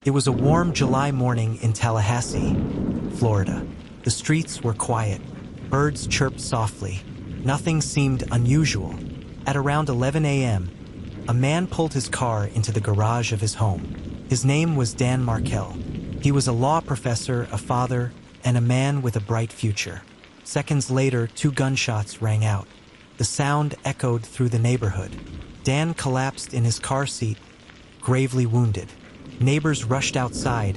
It was a warm July morning in Tallahassee, Florida. The streets were quiet. Birds chirped softly. Nothing seemed unusual. At around 11 a.m., a man pulled his car into the garage of his home. His name was Dan Markel. He was a law professor, a father, and a man with a bright future. Seconds later, 2 gunshots rang out. The sound echoed through the neighborhood. Dan collapsed in his car seat, gravely wounded. Neighbors rushed outside,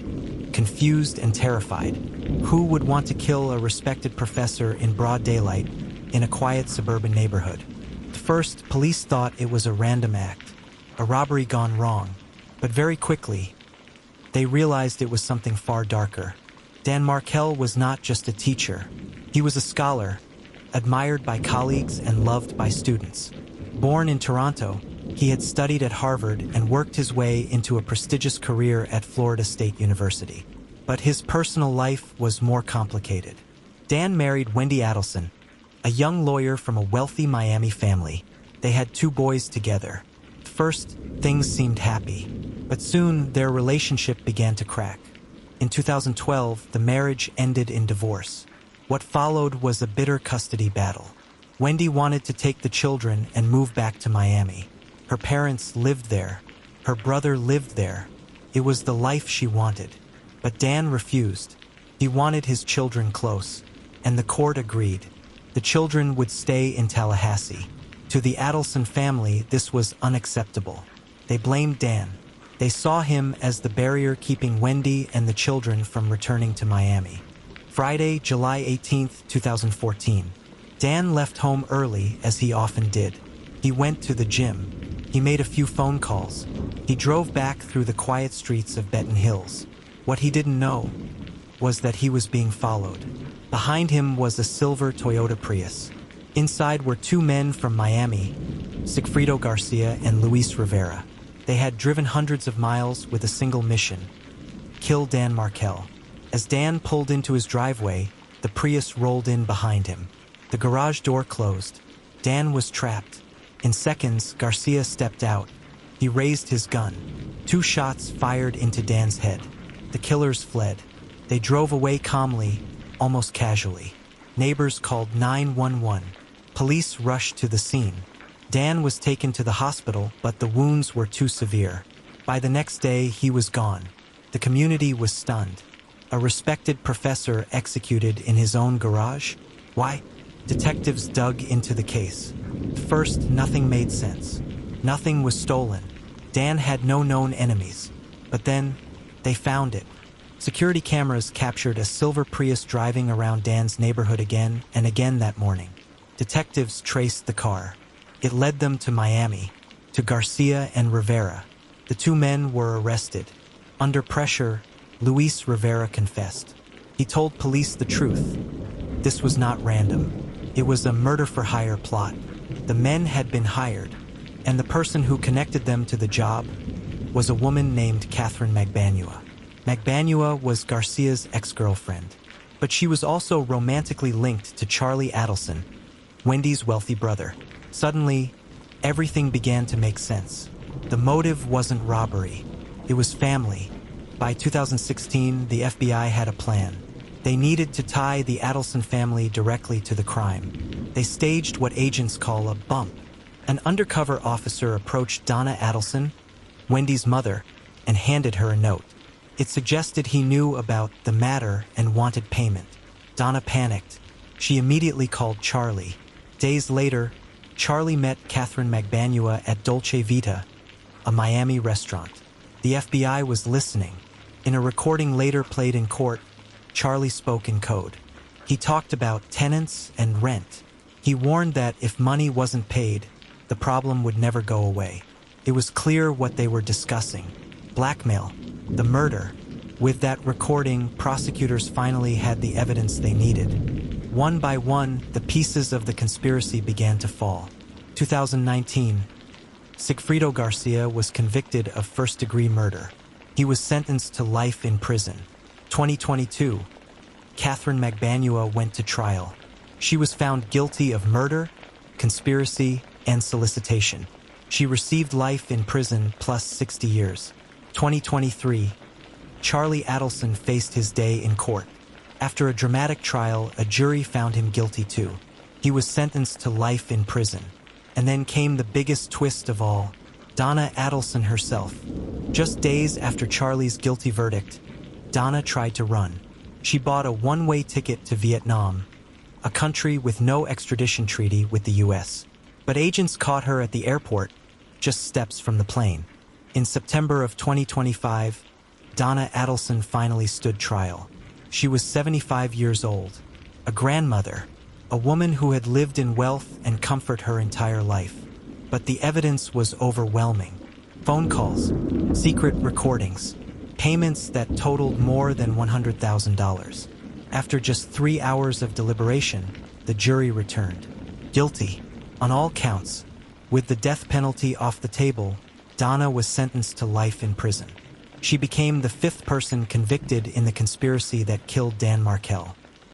confused and terrified. Who would want to kill a respected professor in broad daylight in a quiet suburban neighborhood? At first, police thought it was a random act, a robbery gone wrong. But very quickly, they realized it was something far darker. Dan Markel was not just a teacher. He was a scholar, admired by colleagues and loved by students. Born in Toronto, he had studied at Harvard and worked his way into a prestigious career at Florida State University. But his personal life was more complicated. Dan married Wendy Adelson, a young lawyer from a wealthy Miami family. They had 2 boys together. At first, things seemed happy, but soon their relationship began to crack. In 2012, the marriage ended in divorce. What followed was a bitter custody battle. Wendy wanted to take the children and move back to Miami. Her parents lived there. Her brother lived there. It was the life she wanted. But Dan refused. He wanted his children close, and the court agreed. The children would stay in Tallahassee. To the Adelson family, this was unacceptable. They blamed Dan. They saw him as the barrier keeping Wendy and the children from returning to Miami. Friday, July 18, 2014. Dan left home early, as he often did. He went to the gym. He made a few phone calls. He drove back through the quiet streets of Benton Hills. What he didn't know was that he was being followed. Behind him was a silver Toyota Prius. Inside were 2 men from Miami, Sigfredo Garcia and Luis Rivera. They had driven hundreds of miles with a single mission: kill Dan Markel. As Dan pulled into his driveway, the Prius rolled in behind him. The garage door closed. Dan was trapped. In seconds, Garcia stepped out. He raised his gun. 2 shots fired into Dan's head. The killers fled. They drove away calmly, almost casually. Neighbors called 911. Police rushed to the scene. Dan was taken to the hospital, but the wounds were too severe. By the next day, he was gone. The community was stunned. A respected professor executed in his own garage? Why? Detectives dug into the case. At first, nothing made sense. Nothing was stolen. Dan had no known enemies. But then, they found it. Security cameras captured a silver Prius driving around Dan's neighborhood again and again that morning. Detectives traced the car. It led them to Miami, to Garcia and Rivera. The 2 men were arrested. Under pressure, Luis Rivera confessed. He told police the truth. This was not random. It was a murder-for-hire plot. The men had been hired, and the person who connected them to the job was a woman named Catherine Magbanua. Magbanua was Garcia's ex-girlfriend, but she was also romantically linked to Charlie Adelson, Wendy's wealthy brother. Suddenly, everything began to make sense. The motive wasn't robbery. It was family. By 2016, the FBI had a plan. They needed to tie the Adelson family directly to the crime. They staged what agents call a bump. An undercover officer approached Donna Adelson, Wendy's mother, and handed her a note. It suggested he knew about the matter and wanted payment. Donna panicked. She immediately called Charlie. Days later, Charlie met Catherine Magbanua at Dolce Vita, a Miami restaurant. The FBI was listening. In a recording later played in court, Charlie spoke in code. He talked about tenants and rent. He warned that if money wasn't paid, the problem would never go away. It was clear what they were discussing: blackmail, the murder. With that recording, prosecutors finally had the evidence they needed. One by one, the pieces of the conspiracy began to fall. 2019, Sigfredo Garcia was convicted of first-degree murder. He was sentenced to life in prison. 2022, Catherine Magbanua went to trial. She was found guilty of murder, conspiracy, and solicitation. She received life in prison plus 60 years. 2023, Charlie Adelson faced his day in court. After a dramatic trial, a jury found him guilty too. He was sentenced to life in prison. And then came the biggest twist of all, Donna Adelson herself. Just days after Charlie's guilty verdict, Donna tried to run. She bought a one-way ticket to Vietnam, a country with no extradition treaty with the US. But agents caught her at the airport, just steps from the plane. In September of 2025, Donna Adelson finally stood trial. She was 75 years old, a grandmother, a woman who had lived in wealth and comfort her entire life. But the evidence was overwhelming. Phone calls, secret recordings, payments that totaled more than $100,000. After just 3 hours of deliberation, the jury returned guilty on all counts. With the death penalty off the table, Donna was sentenced to life in prison. She became the 5th person convicted in the conspiracy that killed Dan Markel.